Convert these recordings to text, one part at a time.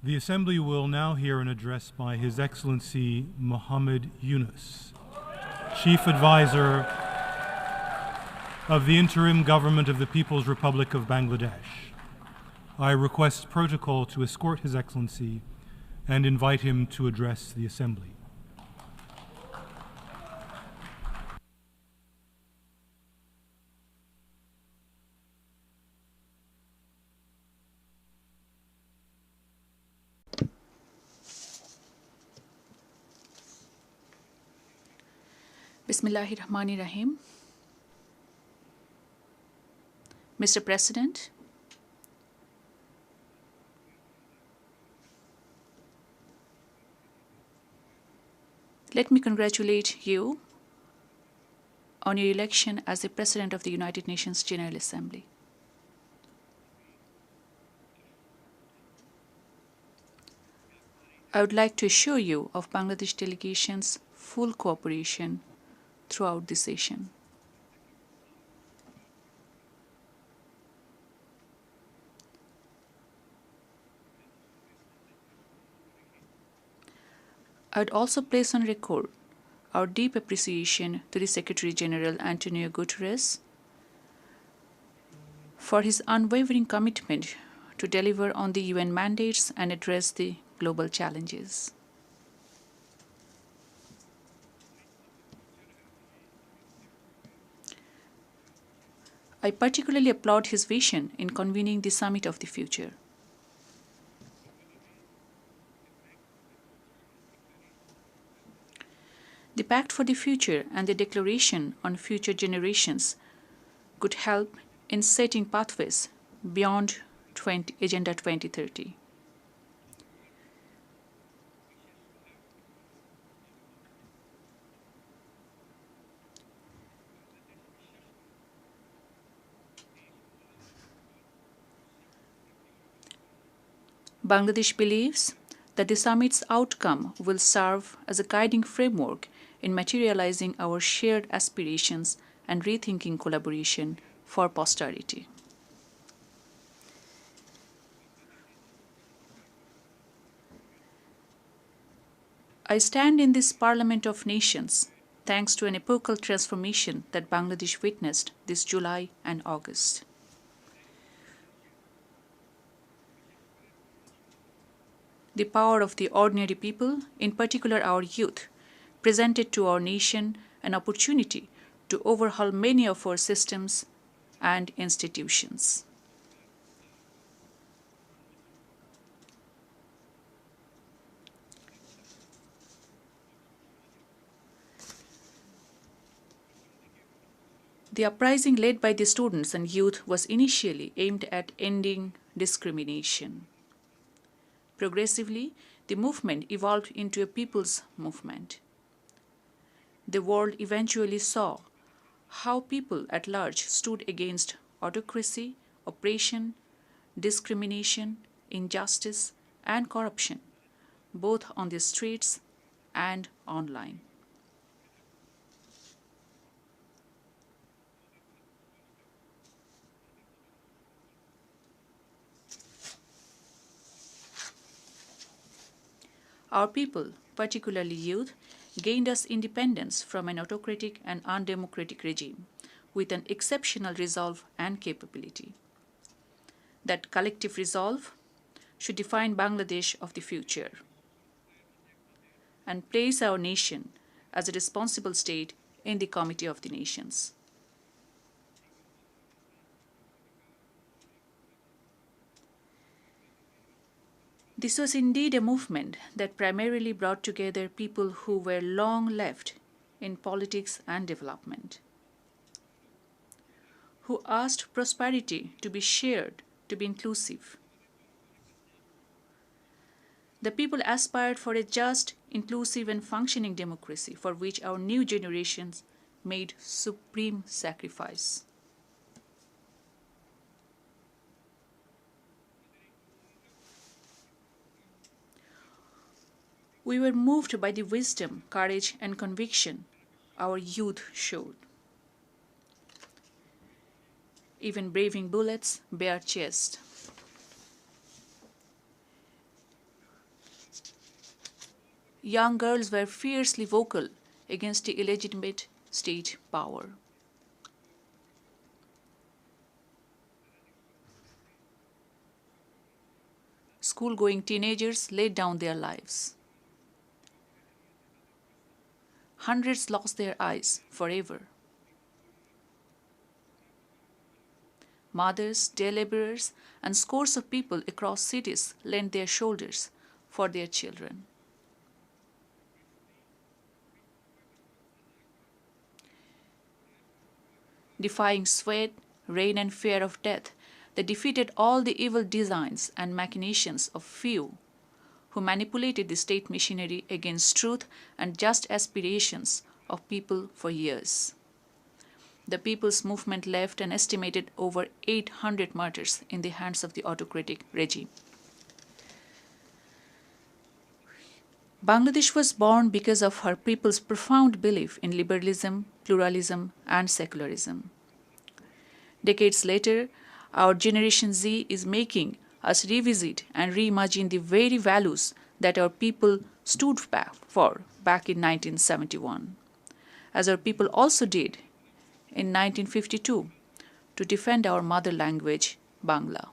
The Assembly will now hear an address by His Excellency Muhammad Yunus, Chief Advisor of the Interim Government of the People's Republic of Bangladesh. I request protocol to escort His Excellency and invite him to address the Assembly. Bismillahirrahmanirrahim. Mr. President, let me congratulate you on your election as the President of the United Nations General Assembly. I would like to assure you of Bangladesh delegation's full cooperation throughout the session. I would also place on record our deep appreciation to the Secretary General Antonio Guterres for his unwavering commitment to deliver on the UN mandates and address the global challenges. I particularly applaud his vision in convening the Summit of the Future. The Pact for the Future and the Declaration on Future Generations could help in setting pathways beyond Agenda 2030. Bangladesh believes that the summit's outcome will serve as a guiding framework in materializing our shared aspirations and rethinking collaboration for posterity. I stand in this Parliament of Nations thanks to an epochal transformation that Bangladesh witnessed this July and August. The power of the ordinary people, in particular our youth, presented to our nation an opportunity to overhaul many of our systems and institutions. The uprising led by the students and youth was initially aimed at ending discrimination. Progressively, the movement evolved into a people's movement. The world eventually saw how people at large stood against autocracy, oppression, discrimination, injustice, and corruption, both on the streets and online. Our people, particularly youth, gained us independence from an autocratic and undemocratic regime with an exceptional resolve and capability. That collective resolve should define Bangladesh of the future and place our nation as a responsible state in the Committee of the Nations. This was indeed a movement that primarily brought together people who were long left in politics and development, who asked prosperity to be shared, to be inclusive. The people aspired for a just, inclusive, and functioning democracy for which our new generations made supreme sacrifice. We were moved by the wisdom, courage, and conviction our youth showed. Even braving bullets bare chest. young girls were fiercely vocal against the illegitimate state power. School-going teenagers laid down their lives. Hundreds lost their eyes forever. Mothers, day laborers, and scores of people across cities lent their shoulders for their children. Defying sweat, rain, and fear of death, they defeated all the evil designs and machinations of few who manipulated the state machinery against truth and just aspirations of people for years. The People's Movement left an estimated over 800 martyrs in the hands of the autocratic regime. Bangladesh was born because of her people's profound belief in liberalism, pluralism, and secularism. Decades later, our Generation Z is making us revisit and reimagine the very values that our people stood for back in 1971, as our people also did in 1952 to defend our mother language, Bangla.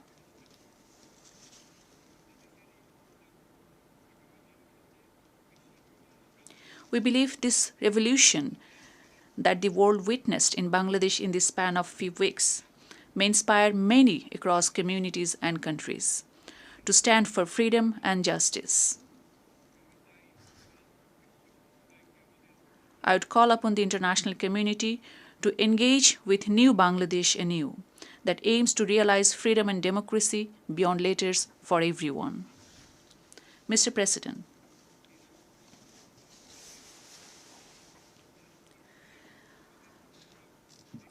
We believe this revolution that the world witnessed in Bangladesh in the span of few weeks may inspire many across communities and countries to stand for freedom and justice. I would call upon the international community to engage with New Bangladesh anew that aims to realize freedom and democracy beyond letters for everyone. Mr. President,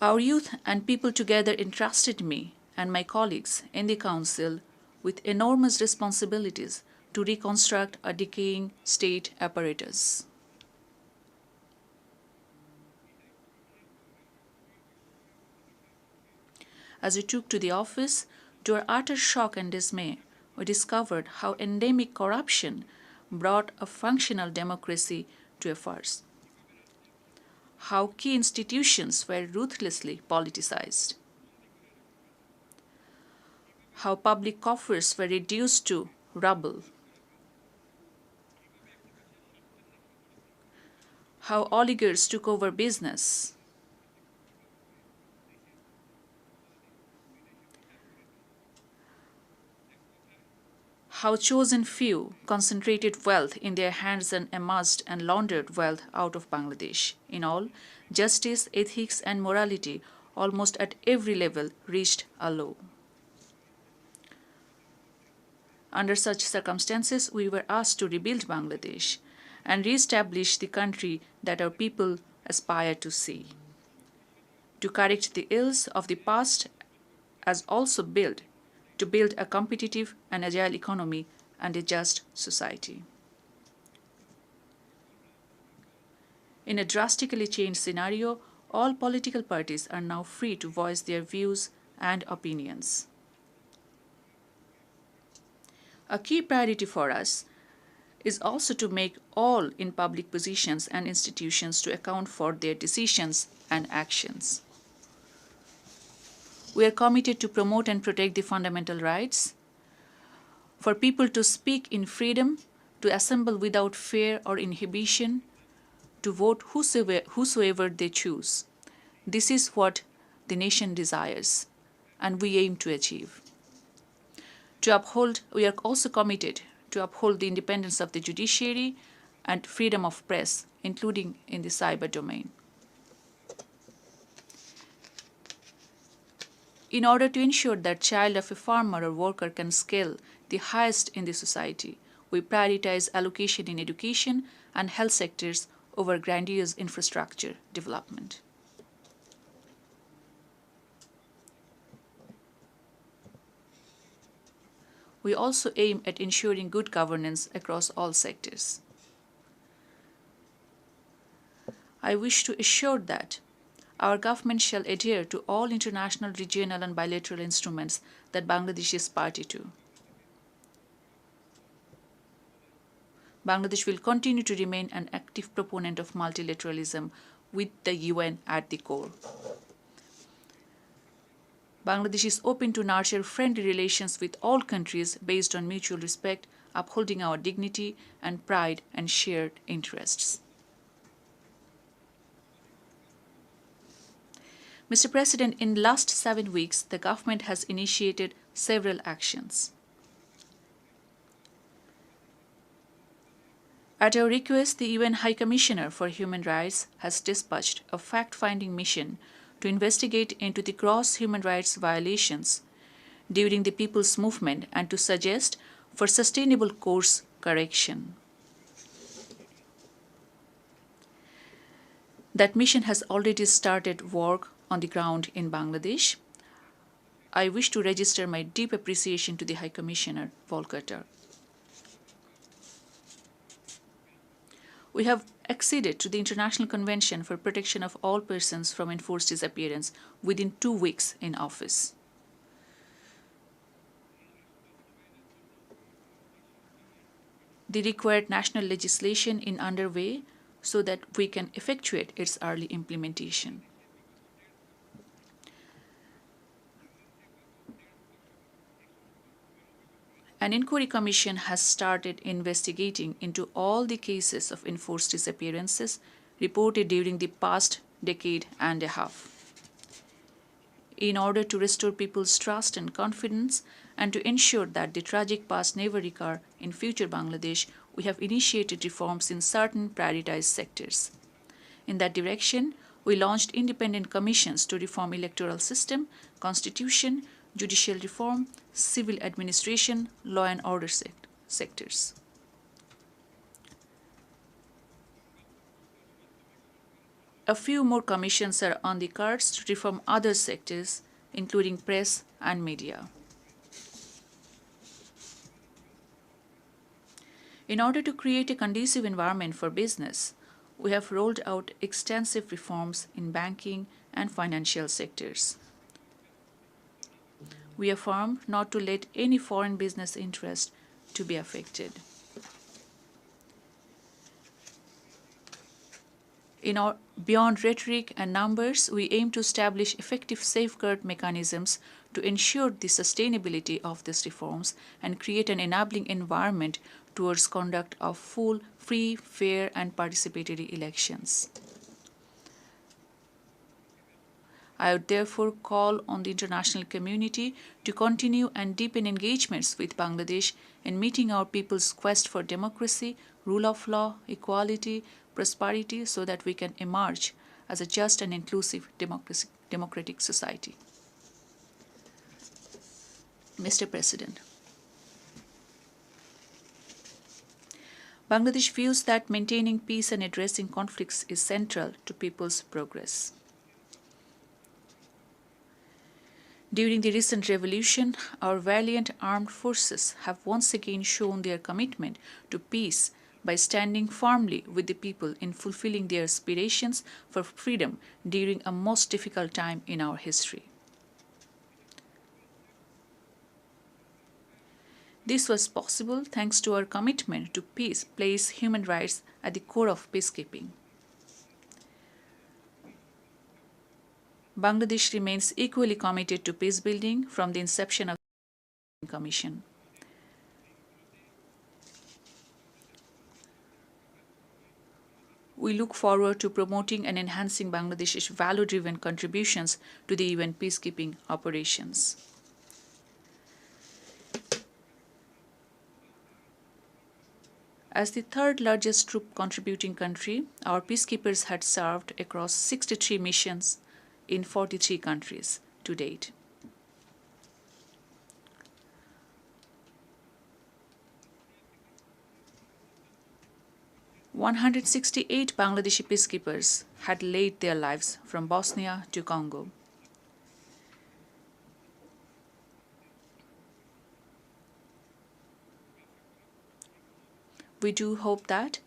our youth and people together entrusted me and my colleagues in the Council with enormous responsibilities to reconstruct a decaying state apparatus. As we took to the office, to our utter shock and dismay, we discovered how endemic corruption brought a functional democracy to a farce. How key institutions were ruthlessly politicized. How public coffers were reduced to rubble. How oligarchs took over business. How chosen few concentrated wealth in their hands and amassed and laundered wealth out of Bangladesh. In all, justice, ethics, and morality almost at every level reached a low. Under such circumstances, we were asked to rebuild Bangladesh and re-establish the country that our people aspire to see. To correct the ills of the past as also to build a competitive and agile economy and a just society. In a drastically changed scenario, all political parties are now free to voice their views and opinions. A key priority for us is also to make all in public positions and institutions to account for their decisions and actions. We are committed to promote and protect the fundamental rights, for people to speak in freedom, to assemble without fear or inhibition, to vote whosoever they choose. This is what the nation desires, and we aim to achieve. We are also committed to uphold the independence of the judiciary and freedom of press, including in the cyber domain. In order to ensure that child of a farmer or worker can scale the highest in the society, we prioritize allocation in education and health sectors over grandiose infrastructure development. We also aim at ensuring good governance across all sectors. I wish to assure that our government shall adhere to all international, regional, and bilateral instruments that Bangladesh is party to. Bangladesh will continue to remain an active proponent of multilateralism with the UN at the core. Bangladesh is open to nurture friendly relations with all countries based on mutual respect, upholding our dignity and pride and shared interests. Mr. President, in the last 7 weeks, the government has initiated several actions. At our request, the UN High Commissioner for Human Rights has dispatched a fact-finding mission to investigate into the gross human rights violations during the People's Movement and to suggest for sustainable course correction. That mission has already started work on the ground in Bangladesh. I wish to register my deep appreciation to the High Commissioner, Volker Turk. We have acceded to the International Convention for Protection of All Persons from Enforced Disappearance within 2 weeks in office. The required national legislation is underway so that we can effectuate its early implementation. An inquiry commission has started investigating into all the cases of enforced disappearances reported during the past decade and a half. In order to restore people's trust and confidence and to ensure that the tragic past never recur in future Bangladesh, we have initiated reforms in certain prioritized sectors. In that direction, we launched independent commissions to reform electoral system, constitution, judicial reform, civil administration, law and order sectors. A few more commissions are on the cards to reform other sectors, including press and media. In order to create a conducive environment for business, we have rolled out extensive reforms in banking and financial sectors. We affirm not to let any foreign business interest to be affected. Beyond rhetoric and numbers, we aim to establish effective safeguard mechanisms to ensure the sustainability of these reforms and create an enabling environment towards conduct of full, free, fair, and participatory elections. I would therefore call on the international community to continue and deepen engagements with Bangladesh in meeting our people's quest for democracy, rule of law, equality, prosperity, so that we can emerge as a just and inclusive democratic society. Mr. President, Bangladesh views that maintaining peace and addressing conflicts is central to people's progress. During the recent revolution, our valiant armed forces have once again shown their commitment to peace by standing firmly with the people in fulfilling their aspirations for freedom during a most difficult time in our history. This was possible thanks to our commitment to peace, place human rights at the core of peacekeeping. Bangladesh remains equally committed to peace building from the inception of the Commission. We look forward to promoting and enhancing Bangladesh's value-driven contributions to the UN peacekeeping operations. As the third largest troop contributing country, our peacekeepers had served across 63 missions in 43 countries to date. "168 Bangladeshi peacekeepers had laid their lives from Bosnia to Congo. We do hope that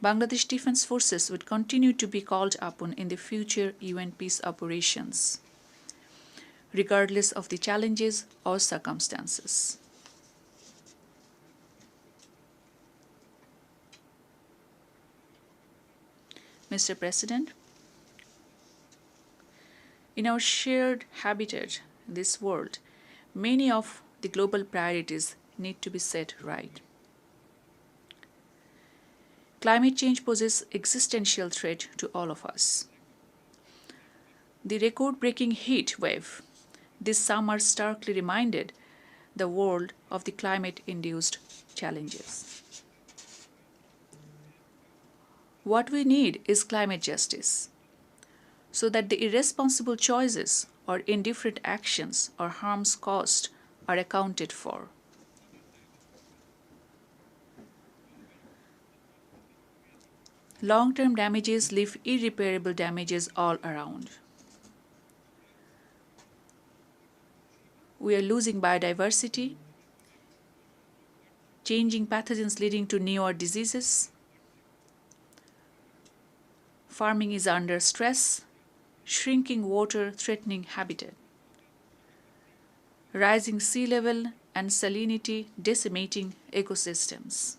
Bangladesh Defense Forces would continue to be called upon in the future UN peace operations, regardless of the challenges or circumstances. Mr. President, in our shared habitat, this world, many of the global priorities need to be set right. Climate change poses existential threat to all of us. The record-breaking heat wave this summer starkly reminded the world of the climate-induced challenges. What we need is climate justice, so that the irresponsible choices or indifferent actions or harms caused are accounted for. Long-term damages leave irreparable damages all around. We are losing biodiversity, changing pathogens leading to newer diseases. Farming is under stress, shrinking water threatening habitat. Rising sea level and salinity decimating ecosystems.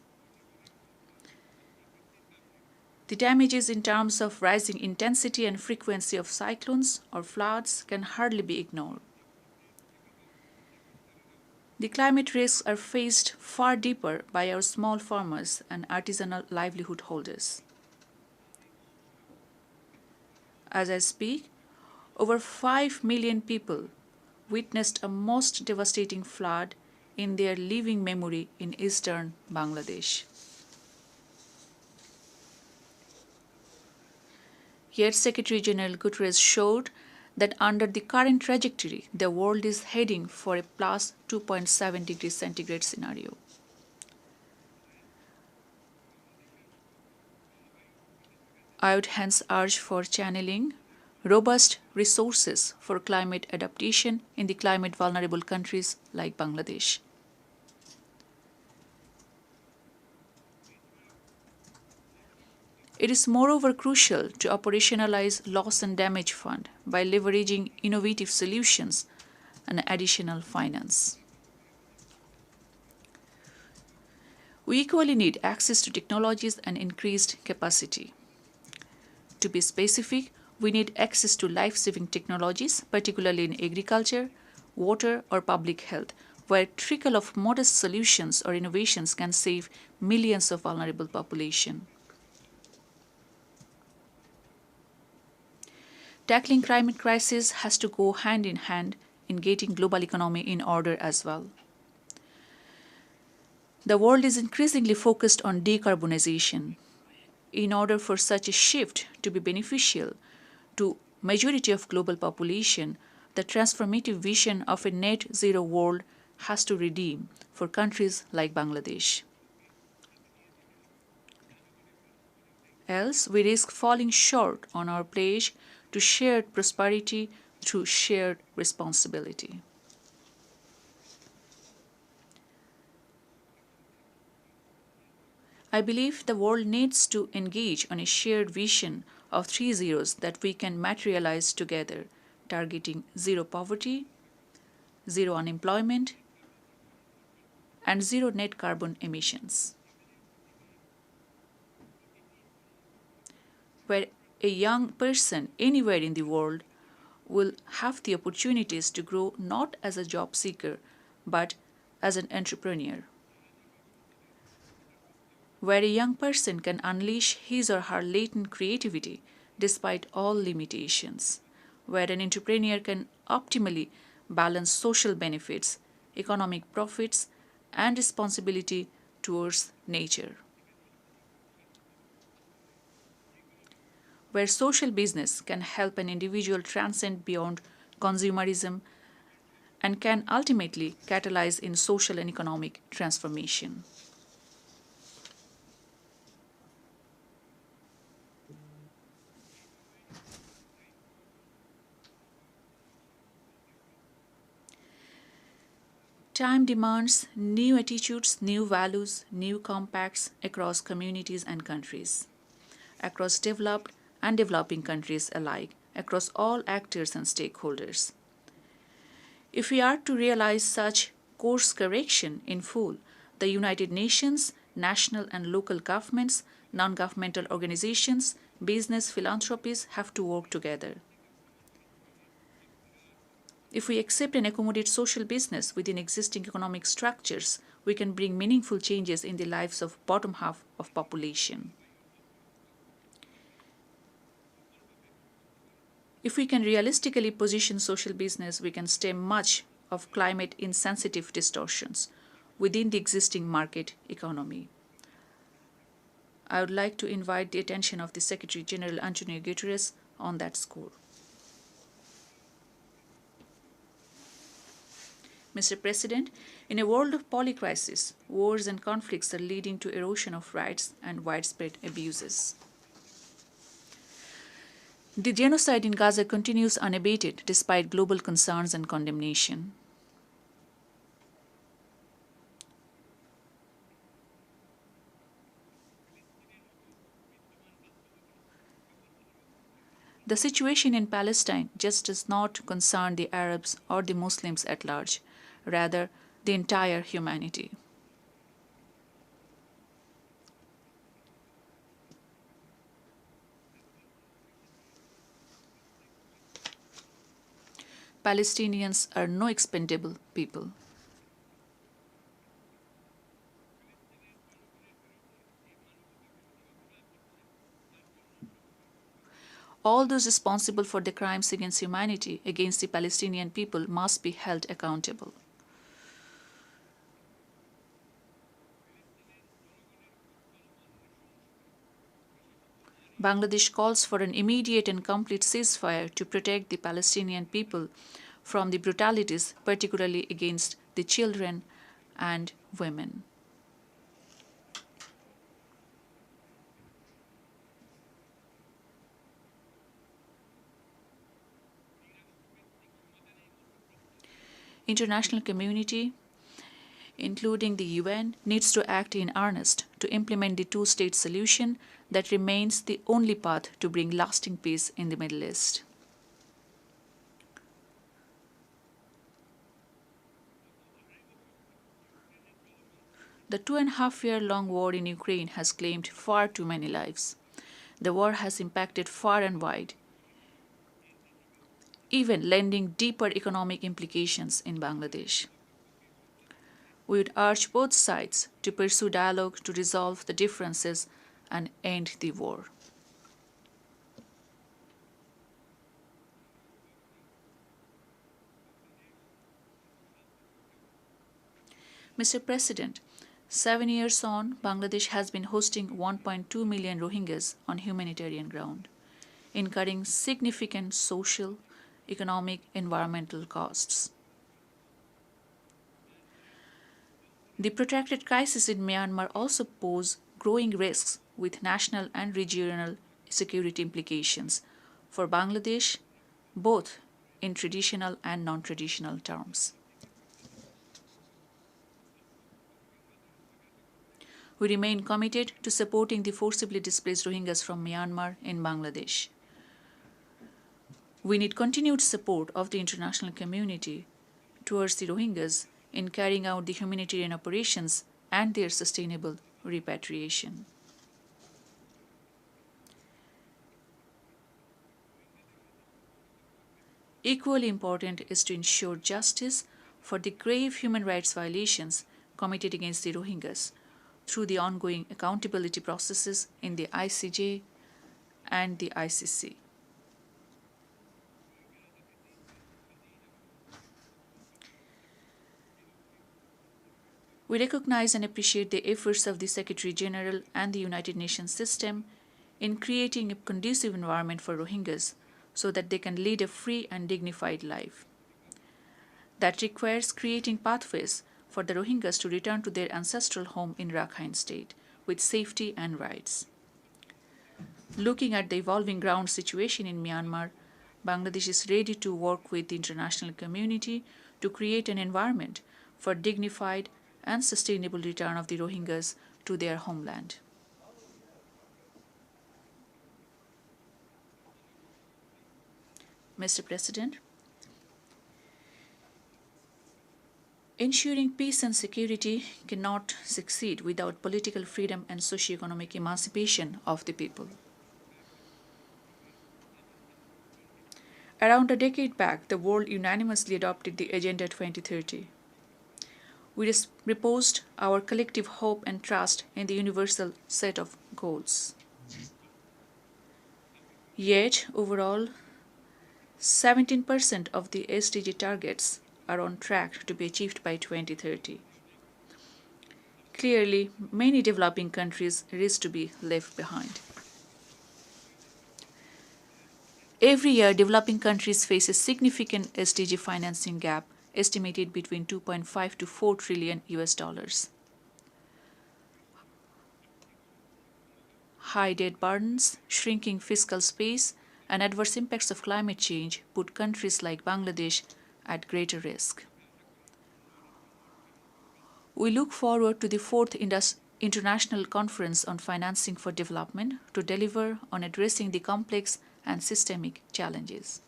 The damages in terms of rising intensity and frequency of cyclones or floods can hardly be ignored. The climate risks are faced far deeper by our small farmers and artisanal livelihood holders. As I speak, over 5 million people witnessed a most devastating flood in their living memory in eastern Bangladesh. Yet Secretary General Guterres showed that under the current trajectory, the world is heading for a plus 2.7 degrees centigrade scenario. I would hence urge for channeling robust resources for climate adaptation in the climate vulnerable countries like Bangladesh. It is moreover crucial to operationalize loss and damage fund by leveraging innovative solutions and additional finance. We equally need access to technologies and increased capacity. To be specific, we need access to life-saving technologies, particularly in agriculture, water, or public health, where a trickle of modest solutions or innovations can save millions of vulnerable population. Tackling climate crisis has to go hand in hand in getting global economy in order as well. The world is increasingly focused on decarbonization. In order for such a shift to be beneficial to majority of global population, the transformative vision of a net zero world has to redeem for countries like Bangladesh. Else, we risk falling short on our pledge to shared prosperity through shared responsibility. I believe the world needs to engage on a shared vision of 3 zeros that we can materialize together, targeting zero poverty, zero unemployment, and zero net carbon emissions. Where a young person anywhere in the world will have the opportunities to grow not as a job seeker, but as an entrepreneur. Where a young person can unleash his or her latent creativity despite all limitations. Where an entrepreneur can optimally balance social benefits, economic profits, and responsibility towards nature. Where social business can help an individual transcend beyond consumerism and can ultimately catalyze in social and economic transformation. Time demands new attitudes, new values, new compacts across communities and countries, across developed and developing countries alike, across all actors and stakeholders. If we are to realize such course correction in full, the United Nations, national and local governments, non-governmental organizations, business, philanthropies have to work together. If we accept and accommodate social business within existing economic structures, we can bring meaningful changes in the lives of bottom half of population. If we can realistically position social business, we can stem much of climate insensitive distortions within the existing market economy. I would like to invite the attention of the Secretary General Antonio Guterres on that score. Mr. President, in a world of polycrisis, wars and conflicts are leading to erosion of rights and widespread abuses. The genocide in Gaza continues unabated despite global concerns and condemnation. The situation in Palestine just does not concern the Arabs or the Muslims at large, rather, the entire humanity. Palestinians are no expendable people. All those responsible for the crimes against humanity against the Palestinian people must be held accountable. Bangladesh calls for an immediate and complete ceasefire to protect the Palestinian people from the brutalities, particularly against the children and women. International community, including the UN, needs to act in earnest to implement the two-state solution that remains the only path to bring lasting peace in the Middle East. The 2.5-year-long war in Ukraine has claimed far too many lives. The war has impacted far and wide, even lending deeper economic implications in Bangladesh. We would urge both sides to pursue dialogue to resolve the differences and end the war. Mr. President, 7 years on, Bangladesh has been hosting 1.2 million Rohingyas on humanitarian ground, incurring significant social, economic, environmental costs. The protracted crisis in Myanmar also poses growing risks with national and regional security implications for Bangladesh, both in traditional and non-traditional terms. We remain committed to supporting the forcibly displaced Rohingyas from Myanmar in Bangladesh. We need continued support of the international community towards the Rohingyas in carrying out the humanitarian operations and their sustainable repatriation. Equally important is to ensure justice for the grave human rights violations committed against the Rohingyas through the ongoing accountability processes in the ICJ and the ICC. We recognize and appreciate the efforts of the Secretary General and the United Nations system in creating a conducive environment for Rohingyas so that they can lead a free and dignified life. That requires creating pathways for the Rohingyas to return to their ancestral home in Rakhine State with safety and rights. Looking at the evolving ground situation in Myanmar, Bangladesh is ready to work with the international community to create an environment for dignified and sustainable return of the Rohingyas to their homeland. Mr. President, ensuring peace and security cannot succeed without political freedom and socio-economic emancipation of the people. Around a decade back, the world unanimously adopted the Agenda 2030. We reposed our collective hope and trust in the universal set of goals. Yet, overall, 17% of the SDG targets are on track to be achieved by 2030. Clearly, many developing countries risk to be left behind. Every year, developing countries face a significant SDG financing gap estimated between 2.5 to 4 trillion US dollars. High debt burdens, shrinking fiscal space, and adverse impacts of climate change put countries like Bangladesh at greater risk. We look forward to the fourth International Conference on Financing for Development to deliver on addressing the complex and systemic challenges.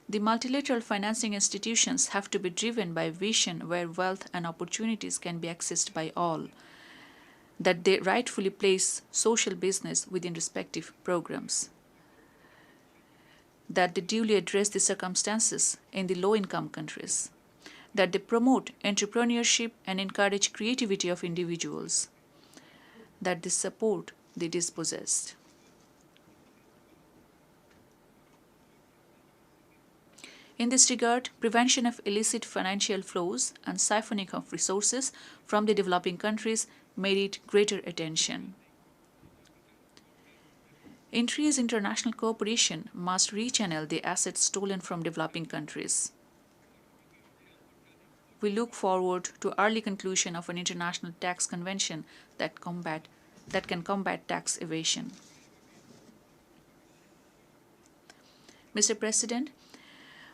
The multilateral financing institutions have to be driven by a vision where wealth and opportunities can be accessed by all, that they rightfully place social business within respective programs, that they duly address the circumstances in the low-income countries, that they promote entrepreneurship and encourage creativity of individuals, that they support the dispossessed. In this regard, prevention of illicit financial flows and siphoning of resources from the developing countries merit greater attention. Increased international cooperation must rechannel the assets stolen from developing countries. We look forward to early conclusion of an international tax convention that can combat tax evasion. Mr. President,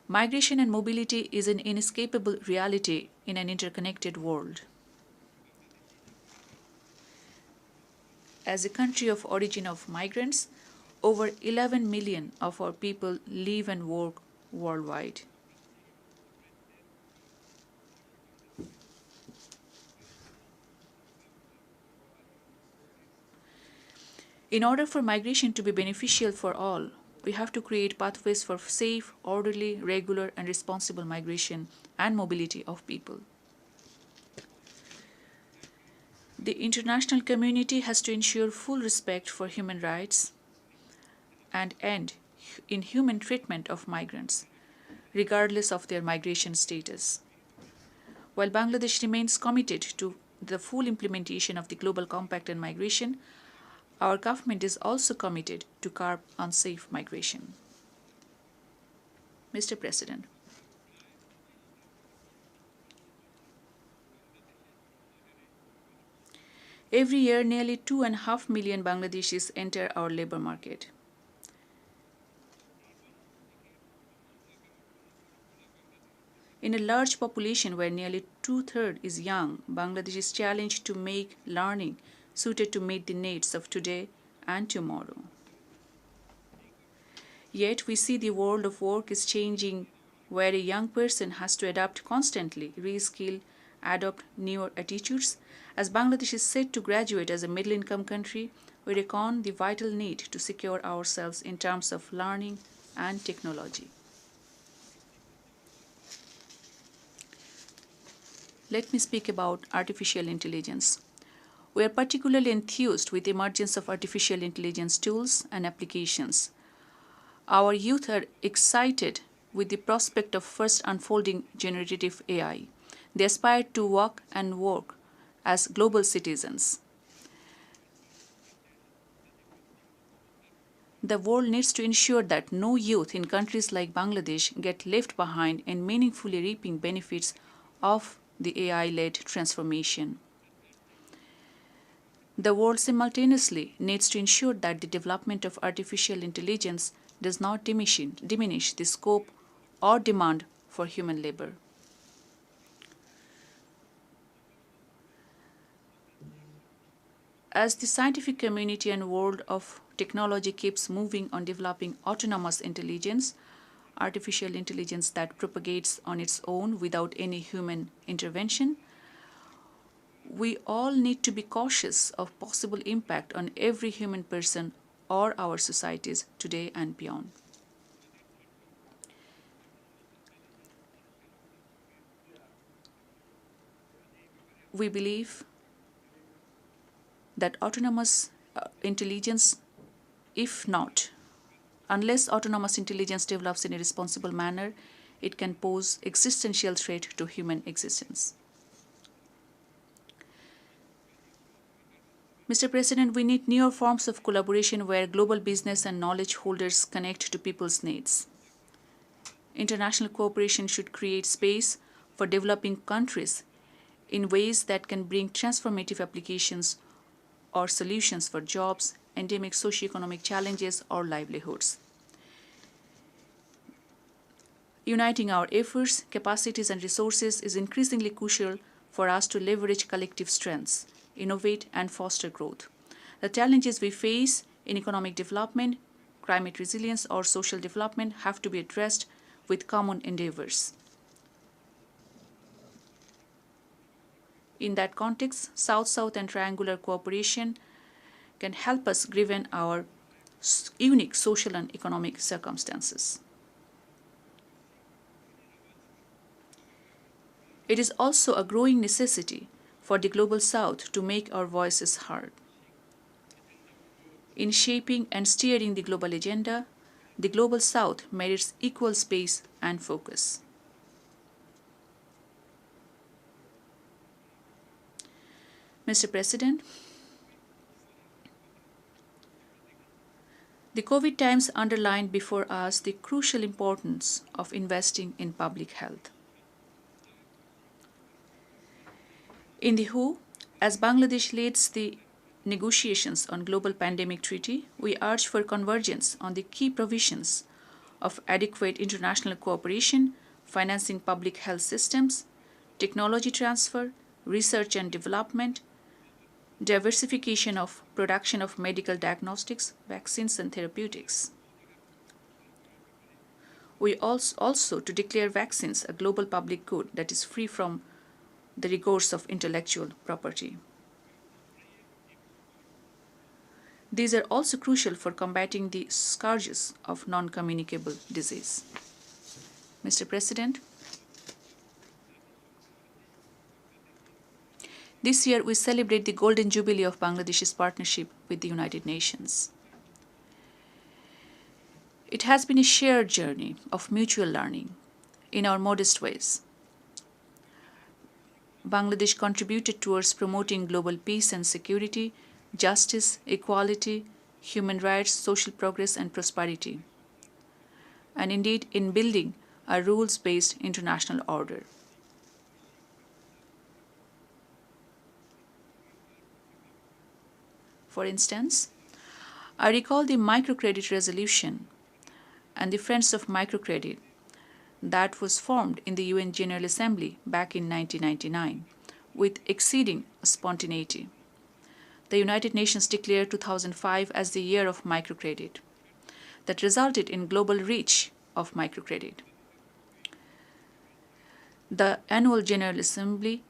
migration and mobility is an inescapable reality in an interconnected world. As a country of origin of migrants, over 11 million of our people live and work worldwide. In order for migration to be beneficial for all, we have to create pathways for safe, orderly, regular, and responsible migration and mobility of people. The international community has to ensure full respect for human rights and end inhuman treatment of migrants, regardless of their migration status. While Bangladesh remains committed to the full implementation of the Global Compact on Migration, our government is also committed to curb unsafe migration. Mr. President, every year nearly 2.5 million Bangladeshis enter our labor market. In a large population where nearly two-thirds is young, Bangladesh is challenged to make learning suited to meet the needs of today and tomorrow. Yet we see the world of work is changing, where a young person has to adapt constantly, reskill, adopt newer attitudes. As Bangladesh is set to graduate as a middle-income country, we reckon the vital need to secure ourselves in terms of learning and technology. Let me speak about artificial intelligence. We are particularly enthused with the emergence of artificial intelligence tools and applications. Our youth are excited with the prospect of first unfolding generative AI. They aspire to walk and work as global citizens. The world needs to ensure that no youth in countries like Bangladesh get left behind in meaningfully reaping benefits of the AI-led transformation. The world simultaneously needs to ensure that the development of artificial intelligence does not diminish the scope or demand for human labor. As the scientific community and world of technology keeps moving on developing autonomous intelligence, artificial intelligence that propagates on its own without any human intervention, we all need to be cautious of possible impact on every human person or our societies today and beyond. We believe that autonomous intelligence, if not, unless autonomous intelligence develops in a responsible manner, it can pose existential threat to human existence. Mr. President, we need newer forms of collaboration where global business and knowledge holders connect to people's needs. International cooperation should create space for developing countries in ways that can bring transformative applications or solutions for jobs, endemic socioeconomic challenges, or livelihoods. Uniting our efforts, capacities, and resources is increasingly crucial for us to leverage collective strengths, innovate, and foster growth. The challenges we face in economic development, climate resilience, or social development have to be addressed with common endeavors. In that context, South-South and triangular cooperation can help us given our unique social and economic circumstances. It is also a growing necessity for the Global South to make our voices heard. In shaping and steering the global agenda, the Global South merits equal space and focus. Mr. President, the COVID times underlined before us the crucial importance of investing in public health. In the WHO, as Bangladesh leads the negotiations on global pandemic treaty, we urge for convergence on the key provisions of adequate international cooperation, financing public health systems, technology transfer, research and development, diversification of production of medical diagnostics, vaccines, and therapeutics. We also to declare vaccines a global public good that is free from the rigors of intellectual property. These are also crucial for combating the scourges of non-communicable disease. Mr. President, this year we celebrate the Golden Jubilee of Bangladesh's partnership with the United Nations. It has been a shared journey of mutual learning in our modest ways. Bangladesh contributed towards promoting global peace and security, justice, equality, human rights, social progress, and prosperity, and indeed in building a rules-based international order. For instance, I recall the microcredit resolution and the Friends of Microcredit that was formed in the UN General Assembly back in 1999 with exceeding spontaneity. The United Nations declared 2005 as the year of microcredit. That resulted in global reach of microcredit. The Annual General Assembly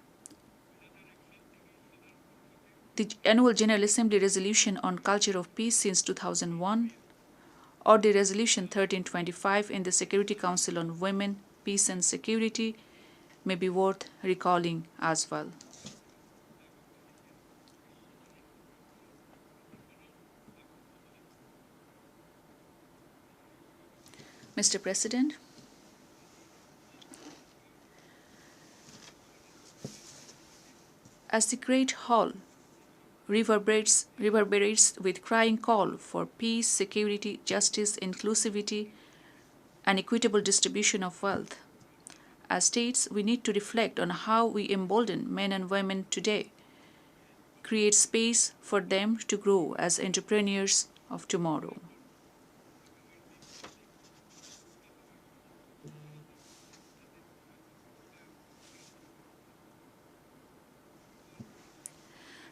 resolution on culture of peace since 2001, or the resolution 1325 in the Security Council on Women, Peace and Security may be worth recalling as well. Mr. President, as the Great Hall reverberates with crying call for peace, security, justice, inclusivity, and equitable distribution of wealth, as states, we need to reflect on how we embolden men and women today, create space for them to grow as entrepreneurs of tomorrow.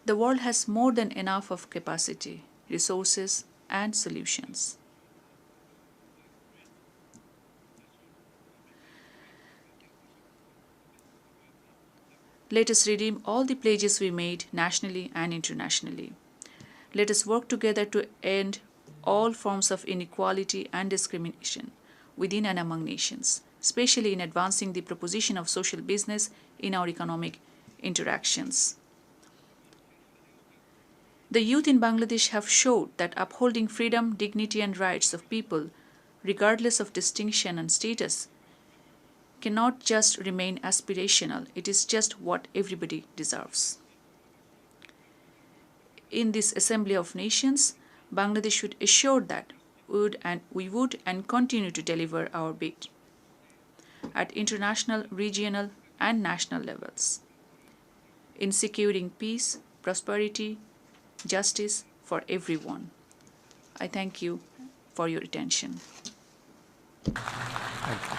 The world has more than enough of capacity, resources, and solutions. Let us redeem all the pledges we made nationally and internationally. Let us work together to end all forms of inequality and discrimination within and among nations, especially in advancing the proposition of social business in our economic interactions. The youth in Bangladesh have showed that upholding freedom, dignity, and rights of people, regardless of distinction and status, cannot just remain aspirational, it is just what everybody deserves. In this Assembly of Nations, Bangladesh should assure that we would and continue to deliver our bid at international, regional, and national levels in securing peace, prosperity, justice for everyone. I thank you for your attention. Thank you.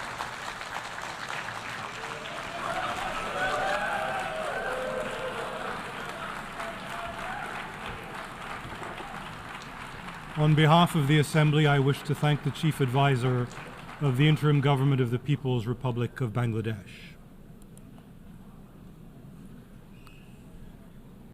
On behalf of the Assembly, I wish to thank the Chief Advisor of the Interim Government of the People's Republic of Bangladesh.